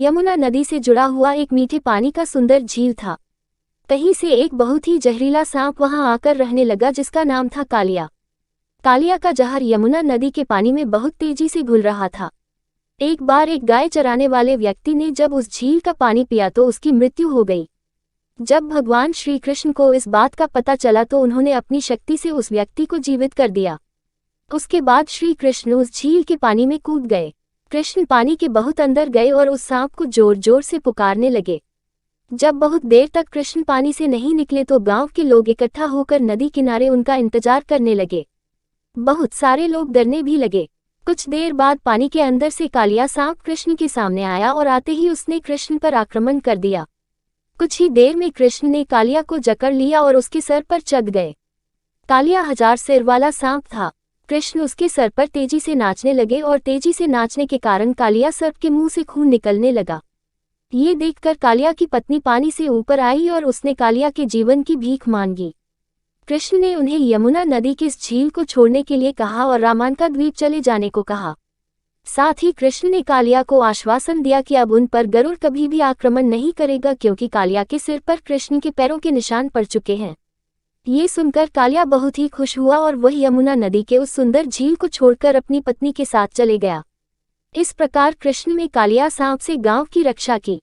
यमुना नदी से जुड़ा हुआ एक मीठे पानी का सुंदर झील था। कहीं से एक बहुत ही जहरीला सांप वहां आकर रहने लगा जिसका नाम था कालिया। कालिया का जहर यमुना नदी के पानी में बहुत तेजी से घुल रहा था। एक बार एक गाय चराने वाले व्यक्ति ने जब उस झील का पानी पिया तो उसकी मृत्यु हो गई। जब भगवान श्री कृष्ण को इस बात का पता चला तो उन्होंने अपनी शक्ति से उस व्यक्ति को जीवित कर दिया। उसके बाद श्री कृष्ण उस झील के पानी में कूद गए। कृष्ण पानी के बहुत अंदर गए और उस सांप को जोर जोर से पुकारने लगे। जब बहुत देर तक कृष्ण पानी से नहीं निकले तो गांव के लोग इकट्ठा होकर नदी किनारे उनका इंतजार करने लगे। बहुत सारे लोग डरने भी लगे। कुछ देर बाद पानी के अंदर से कालिया सांप कृष्ण के सामने आया और आते ही उसने कृष्ण पर आक्रमण कर दिया। कुछ ही देर में कृष्ण ने कालिया को जकड़ लिया और उसके सर पर चढ़ गए। कालिया 1000 सिर वाला सांप था। कृष्ण उसके सर पर तेजी से नाचने लगे और तेजी से नाचने के कारण कालिया सर्प के मुंह से खून निकलने लगा। ये देखकर कालिया की पत्नी पानी से ऊपर आई और उसने कालिया के जीवन की भीख मांगी। कृष्ण ने उन्हें यमुना नदी की इस झील को छोड़ने के लिए कहा और रामांका द्वीप चले जाने को कहा। साथ ही कृष्ण ने कालिया को आश्वासन दिया कि अब उन पर गरुड़ कभी भी आक्रमण नहीं करेगा क्योंकि कालिया के सिर पर कृष्ण के पैरों के निशान पड़ चुके हैं। ये सुनकर कालिया बहुत ही खुश हुआ और वह यमुना नदी के उस सुंदर झील को छोड़कर अपनी पत्नी के साथ चले गया। इस प्रकार कृष्ण ने कालिया सांप से गांव की रक्षा की।